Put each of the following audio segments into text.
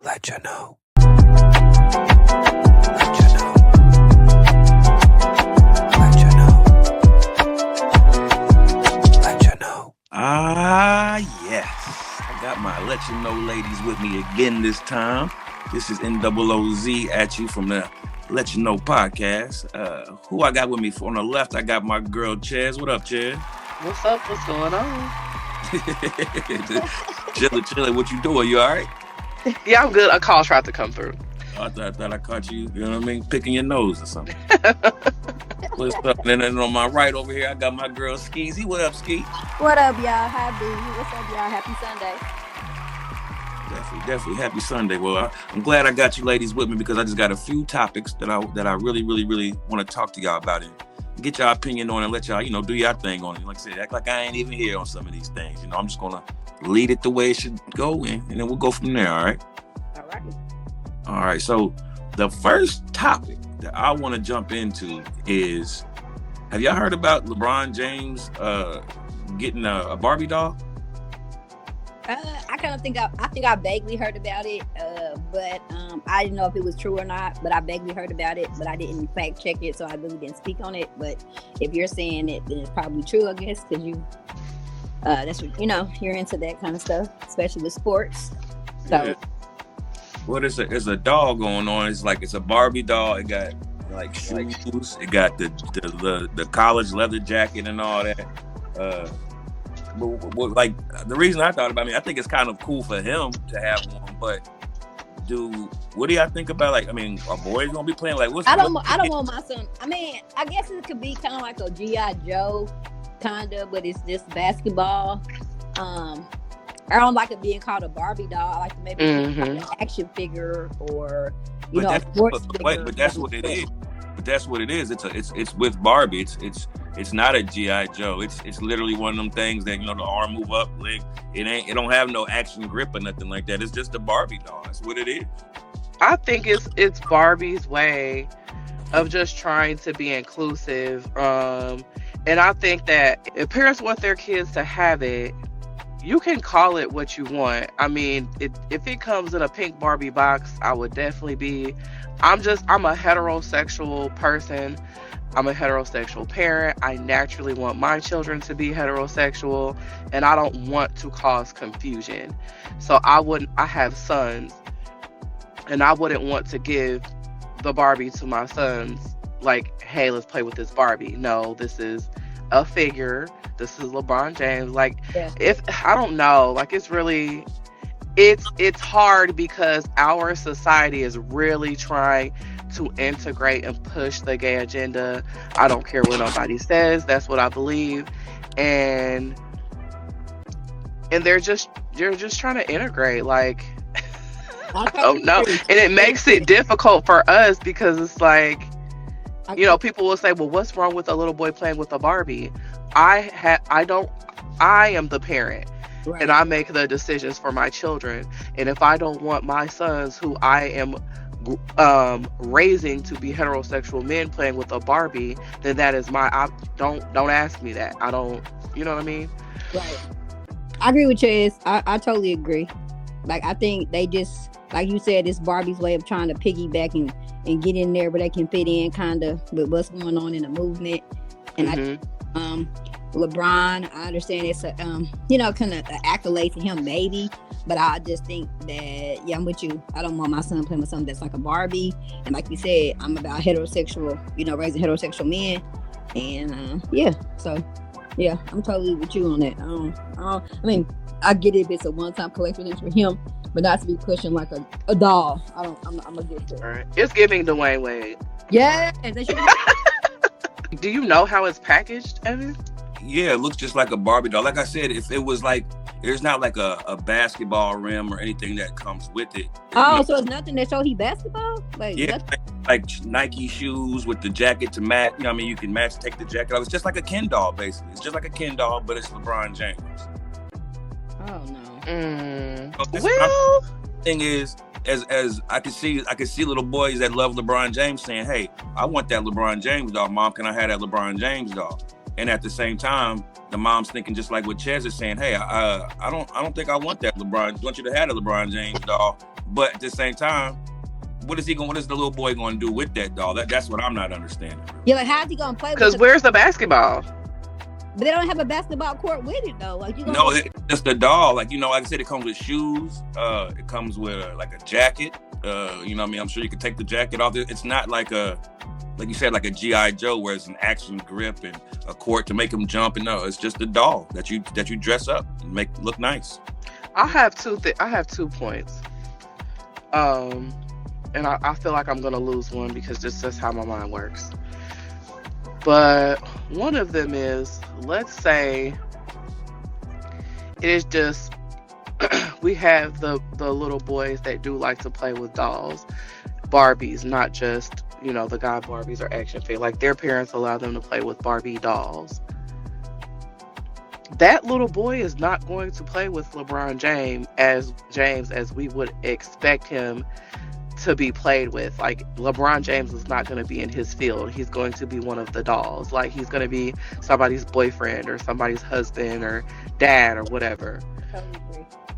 Let you know. Let you know. Let you know. Let you know. Ah, yes. I got my Let You Know ladies with me again this time. This is NOOZ at you from the Let You Know podcast. Who I got with me? On the left, I got my girl, Chaz. What up, Chaz? What's up? What's going on? Chilling. What you doing? You all right? Yeah, I'm good. A call tried to come through. I thought I caught you, you know what I mean, picking your nose or something. What's up? And then on my right over here, I got my girl, Skeezy. What up, Ski? What up, y'all? Happy. What's up, y'all? Happy Sunday. Definitely. Happy Sunday. Well, I'm glad I got you ladies with me because I just got a few topics that I really want to talk to y'all about it. Get y'all opinion on it and let y'all, do your thing on it. Like I said, act like I ain't even here on some of these things. I'm just going to lead it the way it should go and then we'll go from there, all right? All right. All right, so the first topic that I want to jump into is, have y'all heard about LeBron James getting a Barbie doll? I kind of think I vaguely heard about it, but I didn't know if it was true or not. But I vaguely heard about it, but I didn't fact check it, so I really didn't speak on it. But if you're saying it, then it's probably true, I guess, because that's what you're into that kind of stuff, especially with sports. So, yeah. Well, there's a doll going on. It's a Barbie doll. It got like shoes. It got the college leather jacket and all that. Like the reason I thought about it, I think it's kind of cool for him to have one, but what do y'all think about, like, are boys gonna be playing like I don't want my son. I guess it could be kind of like a G.I. Joe kind of, but it's just basketball. I don't like it being called a Barbie doll. I like to maybe like an action figure or sports figure. But that's what it is. But that's what it is. It's with Barbie. It's not a G.I. Joe. It's literally one of them things that the arm move up, leg. It don't have no action grip or nothing like that. It's just a Barbie doll. That's what it is. I think it's Barbie's way of just trying to be inclusive. And I think that if parents want their kids to have it, you can call it what you want. If it comes in a pink Barbie box, I would definitely be. I'm a heterosexual person. I'm a heterosexual parent. I naturally want my children to be heterosexual, and I don't want to cause confusion. So I have sons, and I wouldn't want to give the Barbie to my sons like, hey, let's play with this Barbie. No, this is a figure. This is LeBron James. Like, if I don't know, like, it's really, it's hard because our society is really trying to integrate and push the gay agenda. I don't care what nobody says. That's what I believe. And they're just trying to integrate, like, I don't know. And it makes it difficult for us because it's like, people will say, well, what's wrong with a little boy playing with a Barbie? I am the parent. Right. And I make the decisions for my children. And if I don't want my sons, who I am raising to be heterosexual men, playing with a Barbie, then that is don't ask me that. I don't, you know what I mean? Right. I agree with Chaz. I totally agree. Like, I think they just, like you said, it's Barbie's way of trying to piggyback and get in there where they can fit in kind of with what's going on in the movement. And LeBron, I understand it's a kind of an accolade to him, maybe, but I just think that, I'm with you. I don't want my son playing with something that's like a Barbie. And like you said, I'm about heterosexual, raising heterosexual men. And so I'm totally with you on that. I get it if it's a one-time collection for him, but not to be pushing like a doll. I'm against it. Right. It's giving Dwayne Wade. Yeah. Do you know how it's packaged, Evan? Yeah, it looks just like a Barbie doll. Like I said, if it was like, there's not like a basketball rim or anything that comes with it. Oh, so it's nothing that show he basketball? Like, yeah, like Nike shoes with the jacket to match. You can take the jacket off. It's just like a Ken doll, basically. It's just like a Ken doll, but it's LeBron James. Oh no. Well, thing is, as I can see little boys that love LeBron James saying, "Hey, I want that LeBron James doll, Mom. Can I have that LeBron James doll?" And at the same time, the mom's thinking just like what Chez is saying, "Hey, I don't think I want that LeBron. I want you to have a LeBron James doll, But at the same time, what is the little boy going to do with that doll? That's what I'm not understanding. Yeah, like how's he gonna play with Because it? where's the basketball? But they don't have a basketball court with it though. Like you gonna No, it's just a doll. Like, like I said, it comes with shoes. It comes with like a jacket. You know what I mean? I'm sure you could take the jacket off. It's not like you said, like a G.I. Joe where it's an action grip and a court to make him jump. And no, it's just a doll that you dress up and make look nice. I have 2 points. And I feel like I'm gonna lose one because this is how my mind works. But one of them is, let's say it is just we have the little boys that do like to play with dolls, Barbies, not just, the guy Barbies or action figures. Like their parents allow them to play with Barbie dolls. That little boy is not going to play with LeBron James as we would expect him to be played with. Like LeBron James is not going to be in his field. He's going to be one of the dolls. Like he's going to be somebody's boyfriend or somebody's husband or dad or whatever.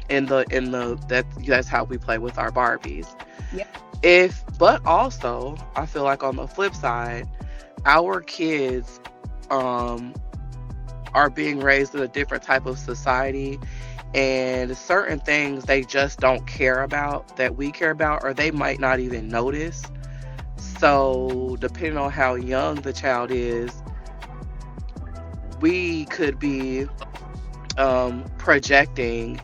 That's how we play with our Barbies. Yep. But also I feel like on the flip side, our kids are being raised in a different type of society, and certain things they just don't care about that we care about, or they might not even notice. So depending on how young the child is, we could be projecting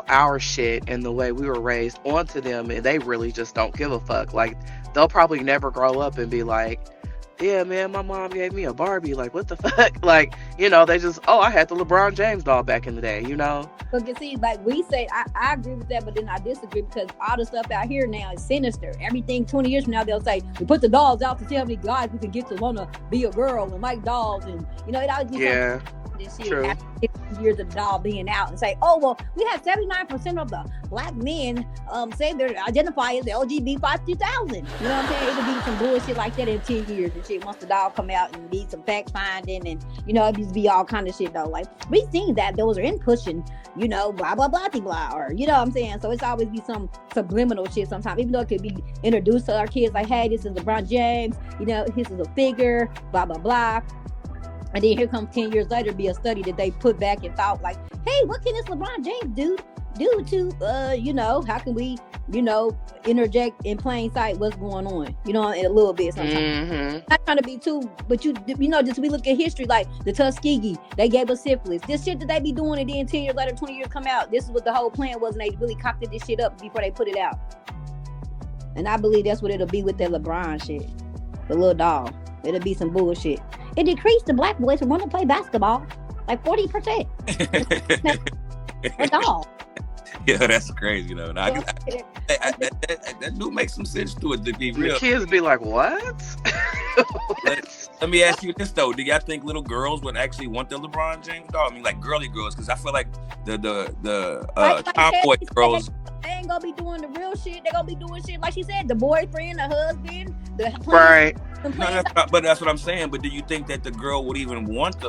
our shit and the way we were raised onto them, and they really just don't give a fuck. Like they'll probably never grow up and be like, yeah, man, my mom gave me a Barbie. Like, what the fuck? Like, they just, I had the LeBron James doll back in the day, But you see, like we say, I agree with that, but then I disagree because all the stuff out here now is sinister. Everything 20 years from now, they'll say, we put the dolls out to see how many guys we can get to want to be a girl and like dolls. And, it always be this shit true. after 50 years of the doll being out and say, oh, well, we have 79% of the black men say they identify as the LGBT 5000. You know what I'm saying? It'll be some bullshit like that in 10 years and shit once the doll come out and be some fact finding and, it just be all kind of shit though. Like, we seen that those are in pushing, blah, blah, blah, blah, or, you know what I'm saying? So it's always be some subliminal shit sometimes, even though it could be introduced to our kids like, hey, this is LeBron James, this is a figure, blah, blah, blah. And then here comes 10 years later, be a study that they put back and thought like, hey, what can this LeBron James do to, how can we, interject in plain sight what's going on, in a little bit sometimes. Mm-hmm. Not trying to be too, but just we look at history, like the Tuskegee, they gave us syphilis. This shit that they be doing, and then 10 years later, 20 years come out, this is what the whole plan was, and they really cocked this shit up before they put it out. And I believe that's what it'll be with that LeBron shit, the little doll. It'll be some bullshit. It decreased the black boys from wanting to play basketball like 40%. That's all. Yeah, that's crazy though. Now, that do make some sense to it, to be real. The kids be like, what? Let me ask you this though: do y'all think little girls would actually want the LeBron James doll? I mean, like girly girls, because I feel like the tomboy girls. They ain't gonna be doing the real shit. They gonna be doing shit like she said, the boyfriend, the husband, right. No, but that's what I'm saying. But do you think that the girl would even want do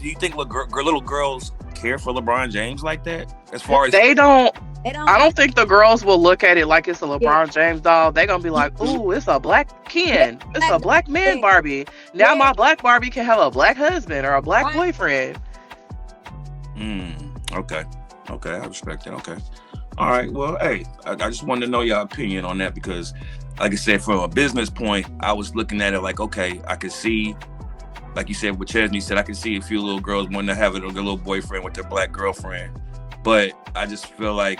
you think little girls care for LeBron James like that? As far as they don't. I don't think the girls will look at it like it's a LeBron James doll. They're gonna be like, ooh, it's a black Ken. It's a black man Barbie. Now my black Barbie can have a black husband or a black boyfriend. Okay, I respect that. Okay. All right. Well, hey, I just wanted to know your opinion on that because, like I said, from a business point, I was looking at it like, okay, I could see, like you said, what Chesney said, I could see a few little girls wanting to have their little boyfriend with their black girlfriend. But I just feel like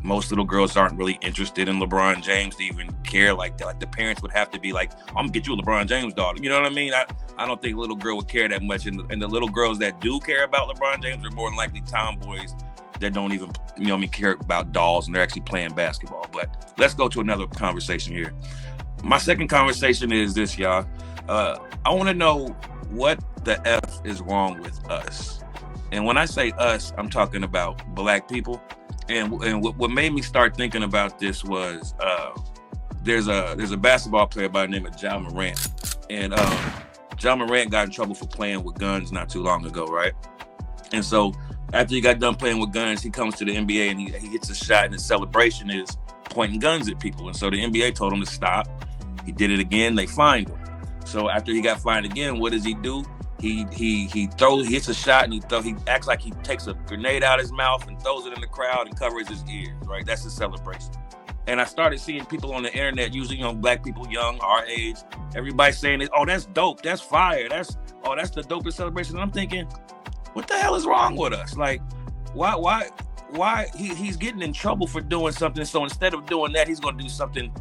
most little girls aren't really interested in LeBron James to even care like that. Like the parents would have to be like, I'm gonna get you a LeBron James doll. You know what I mean? I don't think a little girl would care that much. And the little girls that do care about LeBron James are more than likely tomboys that don't even, care about dolls and they're actually playing basketball. But let's go to another conversation here. My second conversation is this, y'all. I want to know what the F is wrong with us. And when I say us, I'm talking about black people. And what made me start thinking about this was there's a basketball player by the name of Ja Morant. And Ja Morant got in trouble for playing with guns not too long ago, right? And so After he got done playing with guns, he comes to the NBA and he hits a shot, and the celebration is pointing guns at people. And so the NBA told him to stop. He did it again. They fined him. So after he got fined again, what does he do? He hits a shot, and he acts like he takes a grenade out of his mouth and throws it in the crowd and covers his ears. Right, that's his celebration. And I started seeing people on the internet, usually black people, young, our age, everybody saying, "Oh, that's dope. That's fire. That's the dopest celebration." And I'm thinking, what the hell is wrong with us? Like, why he's getting in trouble for doing something. So instead of doing that, he's going to do something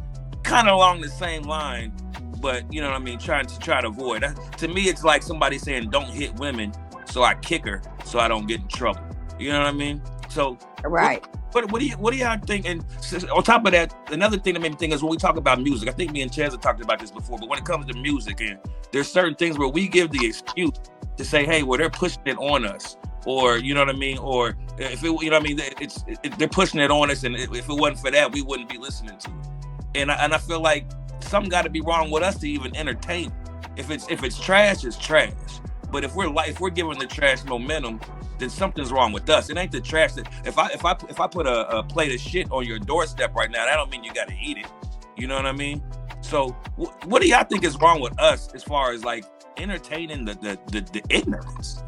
kind of along the same line, but you know what I mean, try to avoid that. To me, it's like somebody saying, "Don't hit women," so I kick her so I don't get in trouble. You know what I mean? So Right. what do y'all think? And on top of that, another thing that made me think is when we talk about music, I think me and Chaz have talked about this before, but when it comes to music, and there's certain things where we give the excuse to say, hey, well, they're pushing it on us, or you know what I mean, or if it, you know what I mean, they're pushing it on us, and if it wasn't for that, we wouldn't be listening to it. And I feel like something got to be wrong with us to even entertain. If it's trash, it's trash. But if we're giving the trash momentum, then something's wrong with us. It ain't the trash that if I put a plate of shit on your doorstep right now, that don't mean you got to eat it. You know what I mean? So what do y'all think is wrong with us as far as like entertaining the ignorance?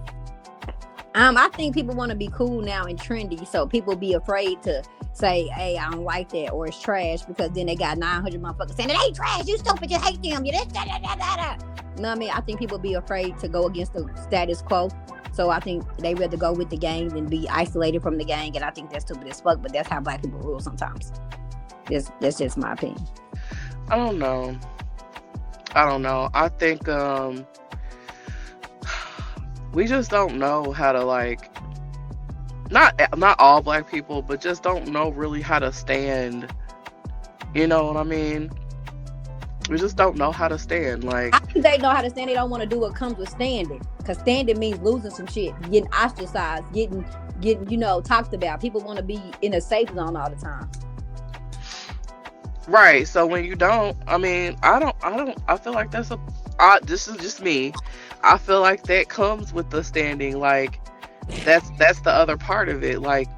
I think people want to be cool now and trendy, so people be afraid to say, "Hey, I don't like that," or "It's trash," because then they got 900 motherfuckers saying, "It ain't trash. You stupid. You hate them. You this, da, da, da, da, da." You know what I mean? I think people be afraid to go against the status quo. So I think they rather go with the gang than be isolated from the gang, and I think that's stupid as fuck. But that's how black people rule sometimes. That's just my opinion. I don't know. I think we just don't know how to, like, not all black people, but just don't know really how to stand. You know what I mean? We just don't know how to stand. Like, I think they know how to stand. They don't want to do what comes with standing, because standing means losing some shit, getting ostracized, getting talked about. People want to be in a safe zone all the time. right. So when you don't, I mean, I feel like this is just me. I feel like that comes with the standing. Like, that's the other part of it. Like,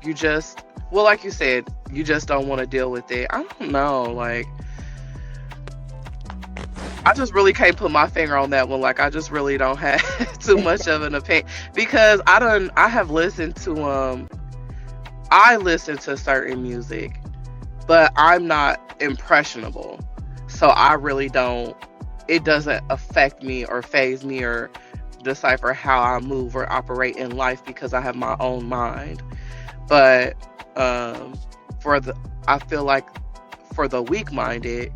like you said, you just don't want to deal with it. I don't know. Like, I just really can't put my finger on that one. Like, I just really don't have too much of an opinion, because I have listened to I listen to certain music, but I'm not impressionable. So I really don't, it doesn't affect me or faze me or decipher how I move or operate in life, because I have my own mind. But I feel like for the weak-minded,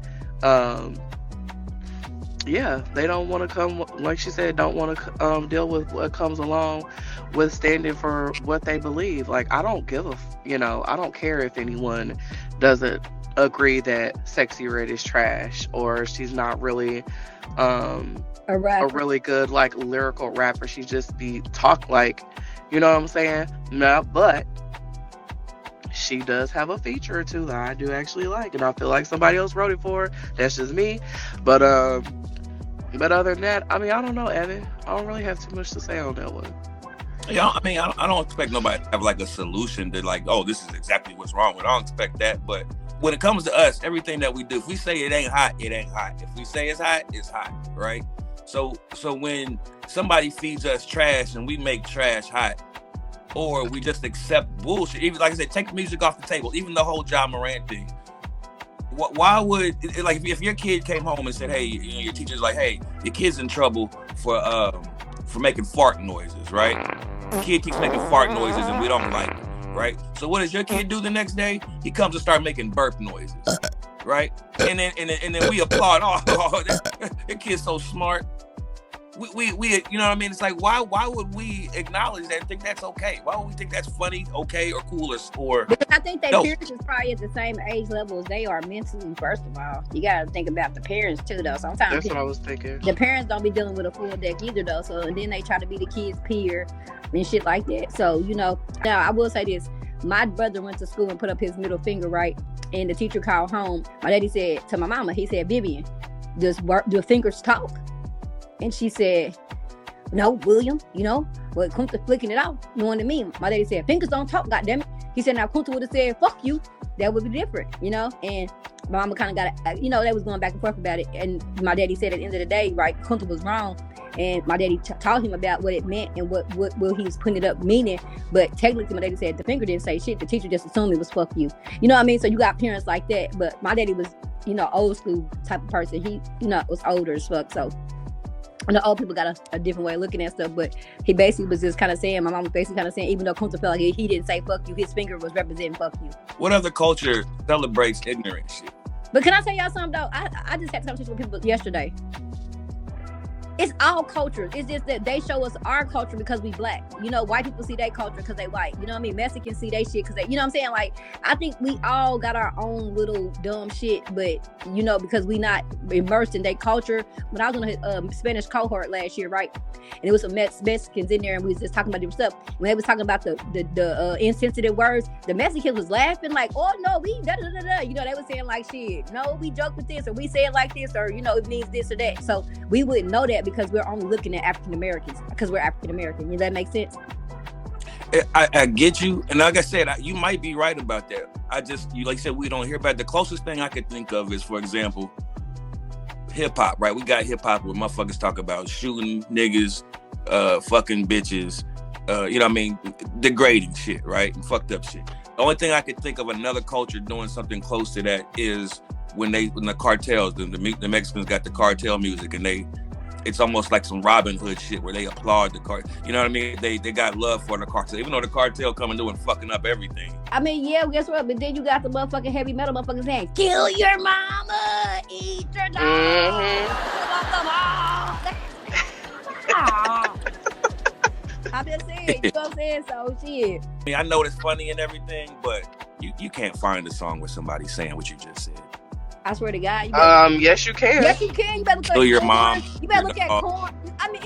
yeah, they don't want to come, like she said, don't want to deal with what comes along with standing for what they believe. Like, I don't give I don't care if anyone doesn't agree that Sexy Red is trash, or she's not really a really good, like, lyrical rapper. She just be talk like, you know what I'm saying? No, but she does have a feature or two that I do actually like, and I feel like somebody else wrote it for her. That's just me. But other than that, I mean, I don't know, Evan. I don't really have too much to say on that one. Yeah, I mean, I don't expect nobody to have like a solution to like, oh, this is exactly what's wrong with it. I don't expect that. But when it comes to us, everything that we do, if we say it ain't hot, it ain't hot. If we say it's hot, right? So when somebody feeds us trash and we make trash hot, or we just accept bullshit, even like I said, take the music off the table, even the whole Ja Morant thing. Why would, like, if your kid came home and said, hey, your teacher's like, hey, your kid's in trouble for making fart noises, right? The kid keeps making fart noises and we don't like it, right? So what does your kid do the next day? He comes and start making burp noises, right? And then we applaud. Oh, that kid's so smart. We you know what I mean? It's like, why would we acknowledge that and think that's okay? Why would we think that's funny, okay, or cool, or because I think their parents is probably at the same age level as they are mentally. First of all, you got to think about the parents too, though. Sometimes that's what I was thinking. The parents don't be dealing with a full deck either, though. So, and then they try to be the kid's peer and shit like that. So, now I will say this: my brother went to school and put up his middle finger, right? And the teacher called home. My daddy said to my mama, he said, "Vivian, do fingers talk?" And she said, "No, William, But Kunta flicking it off, you know what I mean? My daddy said, fingers don't talk, goddammit. He said, now Kunta would have said, fuck you. That would be different, you know? And my mama kind of got it, you know, they was going back and forth about it. And my daddy said at the end of the day, right, Kunta was wrong. And my daddy taught him about what it meant and what he was putting it up meaning. But technically, my daddy said the finger didn't say shit. The teacher just assumed it was fuck you. You know what I mean? So you got parents like that. But my daddy was, you know, old school type of person. He, you know, was older as fuck. So I know old people got a different way of looking at stuff. But he basically was just kind of saying, my mom was basically kind of saying, even though Kunta felt like he didn't say fuck you, his finger was representing fuck you. What other culture celebrates ignorant shit? But can I tell y'all something though? I just had a conversation with people yesterday. It's all cultures. It's just that they show us our culture because we black. You know, white people see their culture because they white. You know what I mean? Mexicans see their shit because they, you know what I'm saying? Like, I think we all got our own little dumb shit, but, you know, because we not immersed in their culture. When I was on a Spanish cohort last year, right? And it was some Mexicans in there and we was just talking about different stuff. When they was talking about the insensitive words, the Mexicans was laughing like, oh, no, we da-da-da-da. You know, they was saying like, shit, no, we joke with this or we say it like this or, you know, it means this or that. So we wouldn't know that because we're only looking at African Americans because we're African American. Does that make sense? I get you, and like I said, you might be right about that. You like I said, we don't hear about it. The closest thing I could think of is, for example, hip hop. Right? We got hip hop where motherfuckers talk about shooting niggas, fucking bitches, you know what I mean, degrading shit, right, and fucked up shit. The only thing I could think of another culture doing something close to that is when the cartels, the Mexicans got the cartel music, and it's almost like some Robin Hood shit where they applaud the cartel. You know what I mean? They got love for the cartel, even though the cartel coming through and fucking up everything. I mean, yeah, guess what? But then you got the motherfucking heavy metal motherfuckers saying, kill your mama, eat your dog. I'm just saying, you know what I'm saying? So shit. I mean, I know it's funny and everything, but you can't find a song with somebody saying what you just said. I swear to God. Yes, you can. Yes, you can. You better look Kill your Korn. mom. You better look at Korn. I mean,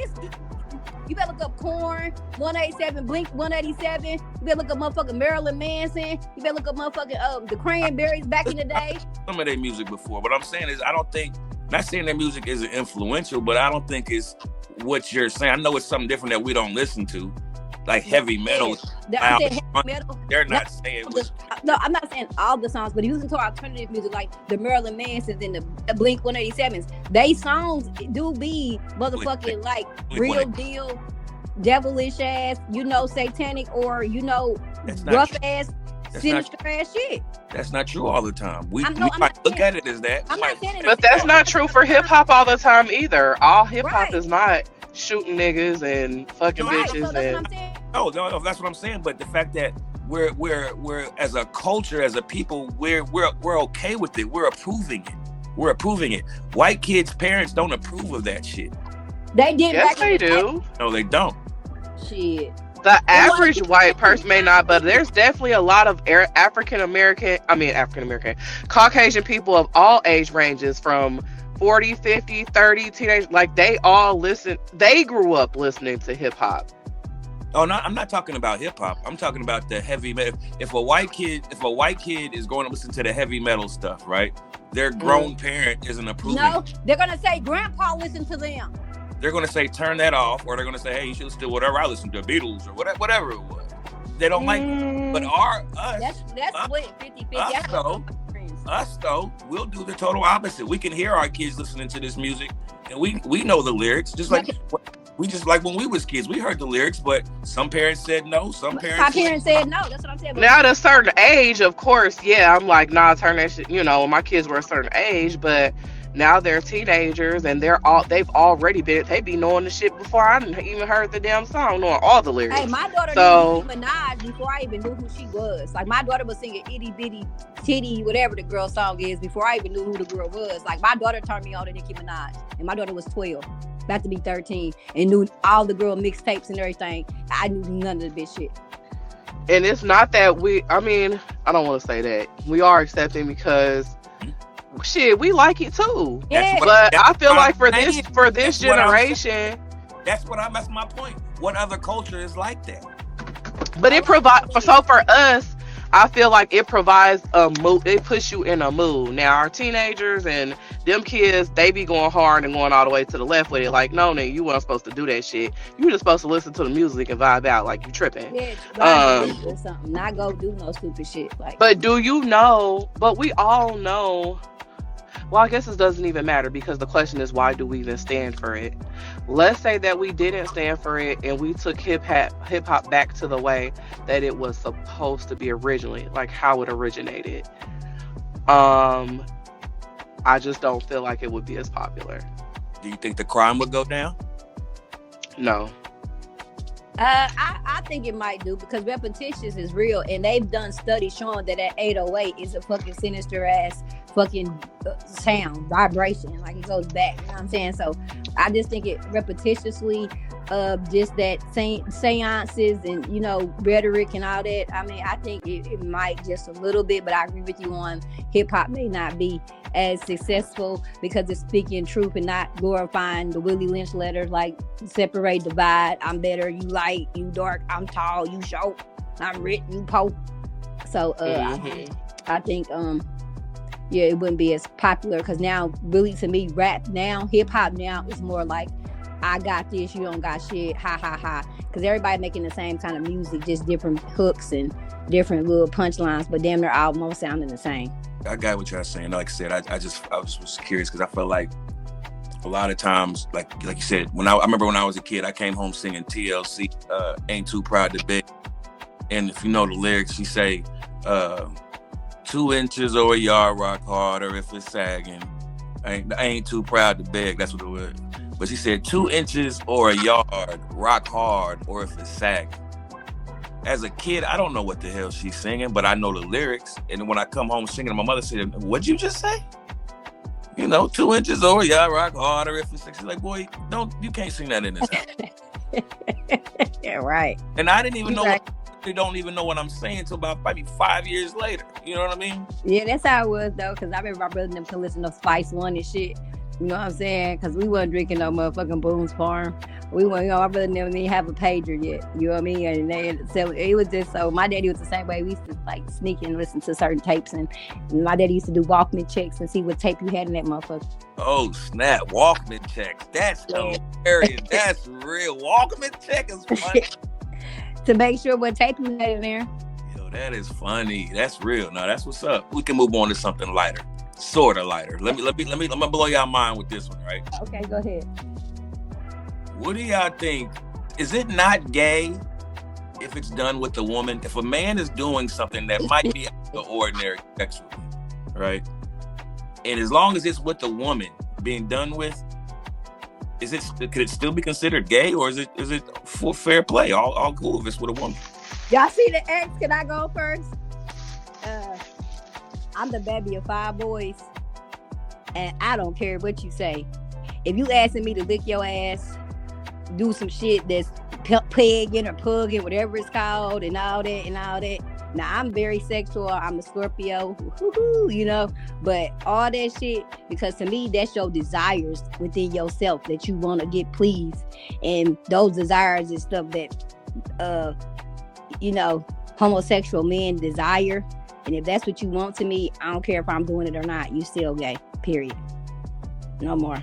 you better look up Korn, 187, Blink 187. You better look up motherfucking Marilyn Manson. You better look up motherfucking the Cranberries back in the day. Some of their music before. What I'm saying is, not saying their music isn't influential, but I don't think it's what you're saying. I know it's something different that we don't listen to. Like heavy metal. Heavy metal. They're not saying no, I'm not saying all the songs, but using to alternative music like the Marilyn Mansons and the Blink 187s, they songs do be motherfucking like real deal, devilish ass, you know, satanic or you know, rough ass, sinister ass shit. That's not true all the time. We might look at it as that. But that's not true for hip hop all the time either. All hip hop is not shooting niggas and fucking bitches. So that's what I'm saying. No, that's what I'm saying. But the fact that we're as a culture, as a people, we're okay with it. We're approving it. White kids' parents don't approve of that shit. They did. Yes, they do. No, they don't. Shit. The average white person may not, but there's definitely a lot of African American, Caucasian people of all age ranges from 40, 50, 30, teenage, like they all listen. They grew up listening to hip hop. Oh, no, I'm not talking about hip hop. I'm talking about the heavy metal. If a white kid is going to listen to the heavy metal stuff, right? Their grown parent isn't approving. No, they're gonna say, "Grandpa, listen to them." They're gonna say, "Turn that off," or they're gonna say, "Hey, you should listen to whatever I listen to, Beatles or whatever it was." They don't like it. But that's split 50-50. Us though, we'll do the total opposite. We can hear our kids listening to this music, and we know the lyrics, just like. We just like when we was kids, we heard the lyrics, but some parents said no. My parents said no. That's what I'm saying. Now at a certain age, of course, yeah, I'm like, nah, turn that shit. You know, when my kids were a certain age, but now they're teenagers and they've already be knowing the shit before I even heard the damn song, knowing all the lyrics. Hey, my daughter knew Nicki Minaj before I even knew who she was. Like my daughter was singing Itty Bitty Titty, whatever the girl song is, before I even knew who the girl was. Like my daughter turned me on to Nicki Minaj, and my daughter was 12. About to be 13, and knew all the girl mixtapes and everything. I knew none of the bitch shit. And it's not that I don't want to say that. We are accepting because shit, we like it too. Yeah. But I feel like for this generation, that's my point. What other culture is like that? But it provides, so for us, I feel like it provides a mood. It puts you in a mood. Now our teenagers and them kids, they be going hard and going all the way to the left with it. Like, no, nigga, you weren't supposed to do that shit. You were just supposed to listen to the music and vibe out like you tripping. Yeah, or something. Not go do no stupid shit. Like, but do you know? But we all know. Well, I guess it doesn't even matter because the question is, why do we even stand for it? Let's say that we didn't stand for it and we took hip hop back to the way that it was supposed to be originally, like how it originated. I just don't feel like it would be as popular. Do you think the crime would go down? No. I think it might do because repetitious is real, and they've done studies showing that 808 is a fucking sinister ass fucking sound vibration, like it goes back. You know what I'm saying? So I just think it repetitiously, just that seances and rhetoric and all that. I mean, I think it might just a little bit, but I agree with you on hip hop may not be as successful because it's speaking truth and not glorifying the Willie Lynch letters, like separate, divide. I'm better, you light, you dark. I'm tall, you short. I'm rich, you poor. So I think yeah, it wouldn't be as popular because now, really, to me, rap now, hip hop now is more like, I got this, you don't got shit, ha ha ha. Because everybody making the same kind of music, just different hooks and different little punchlines, but damn, they're almost sounding the same. I got what y'all saying. Like I said, I was curious because I felt like a lot of times, like you said, I remember when I was a kid, I came home singing TLC, Ain't Too Proud to Beg. And if you know the lyrics, she say, 2 inches or a yard, rock hard, or if it's sagging. I ain't too proud to beg. That's what it was. But she said 2 inches or a yard, rock hard, or if it's sagging. As a kid, I don't know what the hell she's singing, but I know the lyrics. And when I come home singing, my mother said, "What'd you just say?" 2 inches or a yard, rock hard, or if it's sagging. She's like, "Boy, you can't sing that in this house." Yeah, right. And I didn't even know. They don't even know what I'm saying until about maybe 5 years later. You know what I mean? Yeah, that's how it was though. Cause I remember my brother and them to listen to Spice One and shit. You know what I'm saying? Cause we wasn't drinking no motherfucking Boone's Farm. We weren't. My brother and them didn't have a pager yet. You know what I mean? And so it was just so. My daddy was the same way. We used to like sneak and listen to certain tapes, and my daddy used to do Walkman checks and see what tape you had in that motherfucker. Oh snap! Walkman checks. That's hilarious. That's real. Walkman check is funny. To make sure what tape you had in there. Yo, that is funny. That's real. Now that's what's up. We can move on to something lighter, sort of lighter. Let me blow y'all mind with this one, right? Okay, go ahead. What do y'all think? Is it not gay if it's done with a woman? If a man is doing something that might be out of the ordinary sexually, right? And as long as it's with the woman being done with, could it still be considered gay, or is it for fair play? All cool if it's with a woman. Y'all see the X? Can I go first? I'm the baby of 5 boys, and I don't care what you say. If you asking me to lick your ass, do some shit that's pegging or pugging, whatever it's called, and all that. Now, I'm very sexual. I'm a Scorpio, but all that shit, because to me, that's your desires within yourself that you want to get pleased. And those desires is stuff that, homosexual men desire. And if that's what you want to me, I don't care if I'm doing it or not. You still gay, period. No more.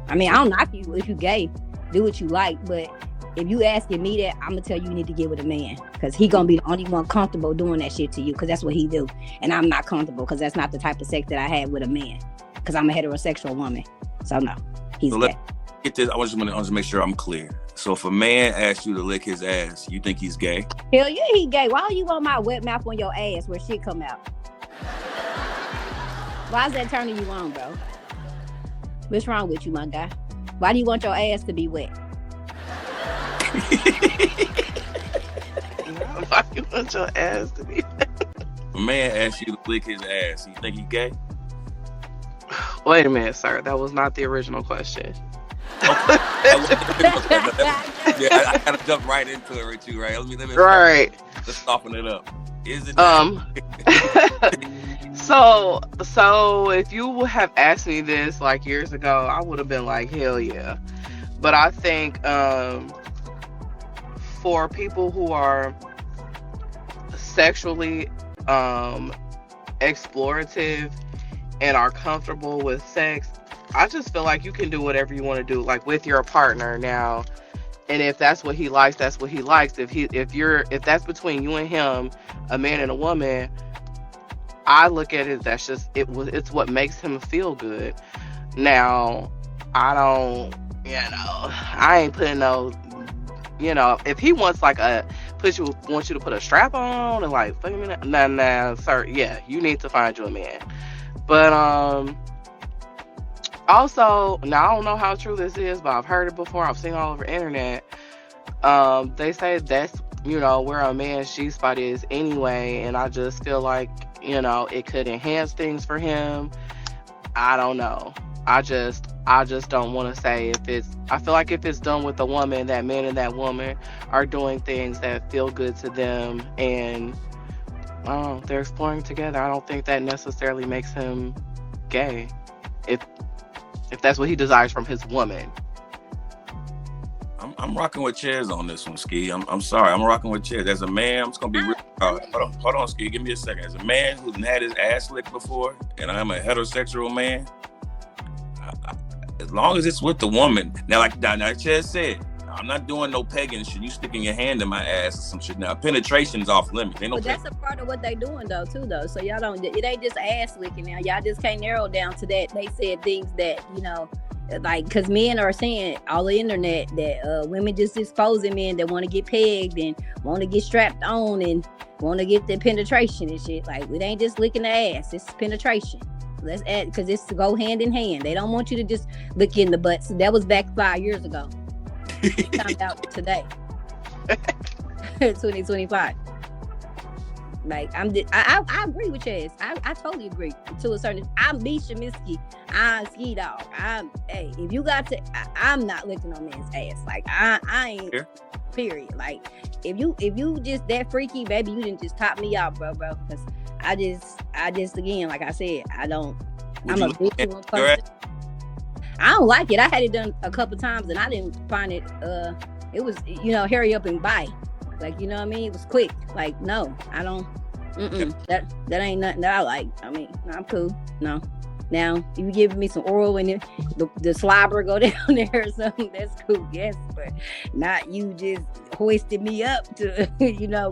I mean, I don't knock you if you gay. Do what you like, but if you asking me that, I'm gonna tell you need to get with a man because he gonna be the only one comfortable doing that shit to you because that's what he do, and I'm not comfortable because that's not the type of sex that I had with a man because I'm a heterosexual woman. So no, he's gay. Get this. I want to make sure I'm clear. So if a man asks you to lick his ass, you think he's gay? Hell yeah, he gay. Why do you want my wet mouth on your ass where shit come out? Why is that turning you on, bro? What's wrong with you, my guy? Why do you want your ass to be wet? Why you want your ass to be wet? A man asks you to lick his ass, you think he gay? Wait a minute, sir. That was not the original question. Okay. I gotta jump right into it with you, right? Let me right. Let's soften it up. Is it So if you have asked me this like years ago, I would have been like, hell yeah. But I think for people who are sexually explorative and are comfortable with sex, I just feel like you can do whatever you want to do, like with your partner now. And if that's what he likes, that's what he likes. If that's between you and him, a man and a woman, I look at it, that's just it's what makes him feel good. Now, I don't, I ain't putting no, if he wants like wants you to put a strap on and like, nah, sir, yeah, you need to find you a man. But also, now I don't know how true this is, but I've heard it before. I've seen it all over the internet. They say that's, where a man's G spot is anyway, and I just feel like, it could enhance things for him. I don't know. I just don't want to say I feel like if it's done with a woman, that man and that woman are doing things that feel good to them, and they're exploring together. I don't think that necessarily makes him gay. If that's what he desires from his woman. I'm rocking with Chairs on this one, Ski. I'm sorry. I'm rocking with Chairs. As a man, I'm just going to be real. Hold on, Ski. Give me a second. As a man who's had his ass licked before, and I'm a heterosexual man, as long as it's with the woman. Now, like Chairs said, I'm not doing no pegging shit. You sticking your hand in my ass or some shit. Now, penetration's off limits. But that's a part of what they doing though, too, though. So y'all don't. It ain't just ass licking now. Y'all just can't narrow down to that. They said things that like, because men are saying all the internet that women just exposing men that want to get pegged and want to get strapped on and want to get the penetration and shit. Like, it ain't just licking the ass. It's penetration. Let's add, because it's to go hand in hand. They don't want you to just lick in the butt. So that was back 5 years ago. It comes out today. 2025. Like, I agree with Chaz. I totally agree to a certain. I'm Misha Miski. I'm Ski Dog. Hey, if you got to, I'm not licking on man's ass. Like, I ain't. Yeah. Period. Like, if you just that freaky, baby, you didn't just top me out, bro. Because I just again, like I said, I'm a visual person. I don't like it. I had it done a couple times and I didn't find it. It was, hurry up and buy. Like, you know what I mean? It was quick. Like, no, I don't. That ain't nothing that I like. I mean, I'm cool. No. Now, if you giving me some oral and the slobber go down there or something, that's cool. Yes, but not you just hoisted me up to,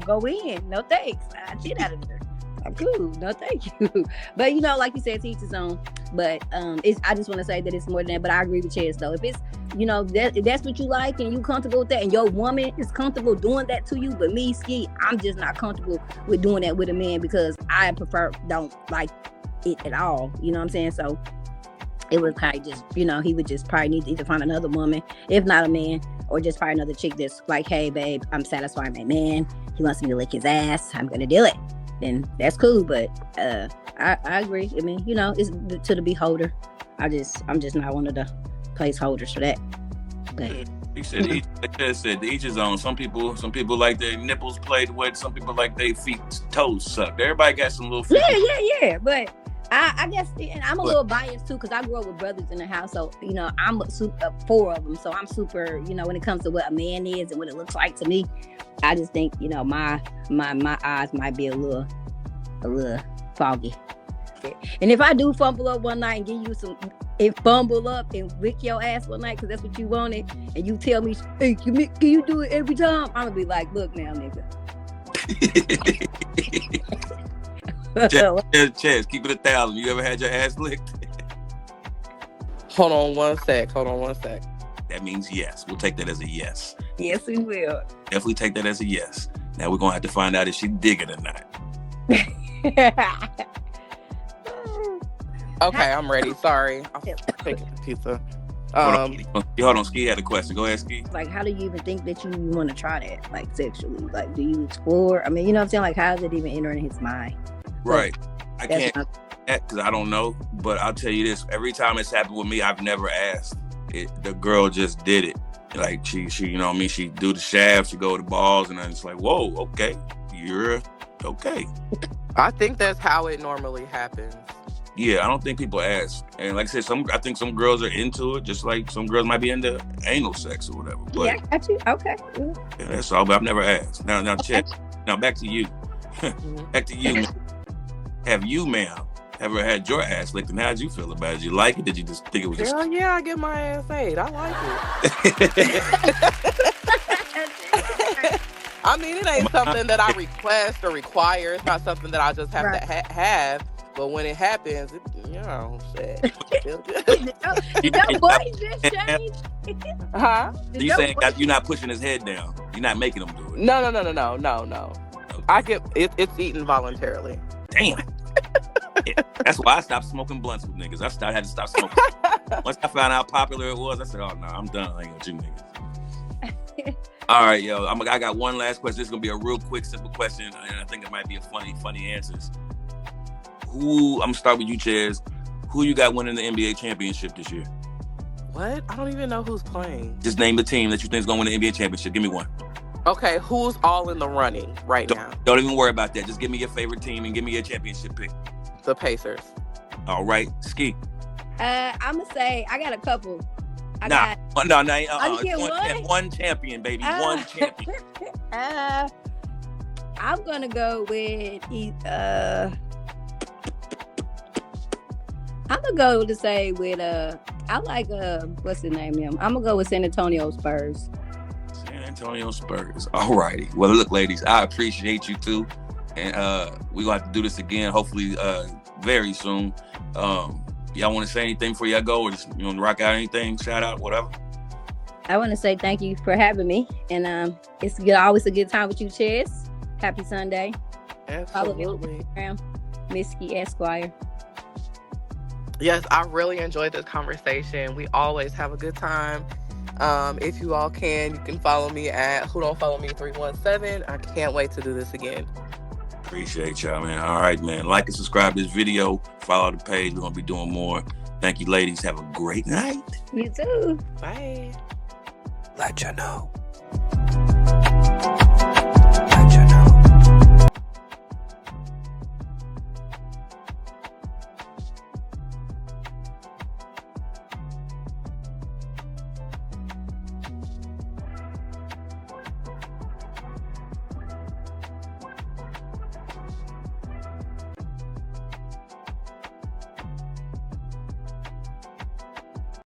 go in. No thanks. Shit out of there. I'm cool. No, thank you. But like you said, teach his own. But I just want to say that it's more than that. But I agree with Chaz though. If it's if that's what you like and you comfortable with that, and your woman is comfortable doing that to you, but me, Ski, I'm just not comfortable with doing that with a man because I don't like it at all. You know what I'm saying? So it would probably just he would just probably need to either find another woman, if not a man, or just find another chick that's like, hey babe, I'm satisfying my man. He wants me to lick his ass. I'm gonna do it. Then that's cool, but I agree. I mean, it's to the beholder. I'm just not one of the placeholders for that. But he said, to each his own. Some people like their nipples played wet. Some people like their toes sucked. Everybody got some little. Yeah. But I guess, and I'm a little biased too because I grew up with brothers in the house. So I'm four of them. So I'm super. When it comes to what a man is and what it looks like to me. I just think, my eyes might be a little foggy. And if I do fumble up one night and give you fumble up and lick your ass one night because that's what you wanted, and you tell me, hey, can you do it every time? I'm gonna be like, look now, nigga. Chaz, keep it 1,000. You ever had your ass licked? Hold on one sec. That means yes. We'll take that as a yes. Yes, we will. Definitely take that as a yes. Now we're gonna have to find out if she dig it or not. Okay, I'm ready. Sorry, I'm taking a pizza. Hold on, Ski had a question. Go ahead, Ski. Like, how do you even think that you want to try that, like, sexually? Like, do you explore? I mean, you know what I'm saying? Like, how does it even enter in his mind? Right. I can't because I don't know, but I'll tell you this: every time it's happened with me, I've never asked. The girl just did it. Like she she do the shaft, she go to the balls, and then it's like, whoa, okay, you're okay. I think that's how it normally happens. Yeah, I don't think people ask. And like I said, I think some girls are into it, just like some girls might be into anal sex or whatever. But, yeah, I got you. Okay. Yeah, that's all, but I've never asked. Now, Chet, now back to you. Back to you. Have you, ma'am, ever had your ass licked, and how'd you feel about it? Did you like it? Did you just think it was just... Girl, yeah, I get my ass ate. I like it. I mean, it ain't something that I request or require. It's not something that I just have to have. But when it happens, shit. Did your voice just change? Huh? You saying you're not pushing his head down? You're not making him do it? No. I get it's eaten voluntarily. Damn. Yeah, that's why I stopped smoking blunts with niggas. I had to stop smoking. Once I found out how popular it was, I said, "Oh no, I'm done hanging with you niggas." All right, yo. I got one last question. This is gonna be a real quick, simple question, and I think it might be a funny answers. I'm gonna start with you, Chaz. Who you got winning the NBA championship this year? What? I don't even know who's playing. Just name the team that you think is gonna win the NBA championship. Give me one. Okay, who's all in the running now? Don't even worry about that. Just give me your favorite team and give me your championship pick. The Pacers. All right, Ski. I'm gonna say I got a couple. No. One champion, baby. One champion. I'm gonna go with I'm gonna go to say with I like what's the name of him? I'm gonna go with San Antonio Spurs. San Antonio Spurs. All righty. Well, look, ladies, I appreciate you too, and we're gonna have to do this again, hopefully, very soon. Y'all want to say anything before y'all go, or just rock out anything, shout out, whatever? I want to say thank you for having me, and it's always a good time with you, Chaz. Happy Sunday. Absolutely. Follow me on Instagram, Misky Esquire. Yes, I really enjoyed this conversation. We always have a good time. If you all can, you can follow me at Who Don't Follow Me 317. I can't wait to do this again. Appreciate y'all, man. All right, man. Like and subscribe to this video. Follow the page. We're going to be doing more. Thank you, ladies. Have a great night. You too. Bye. Let you know.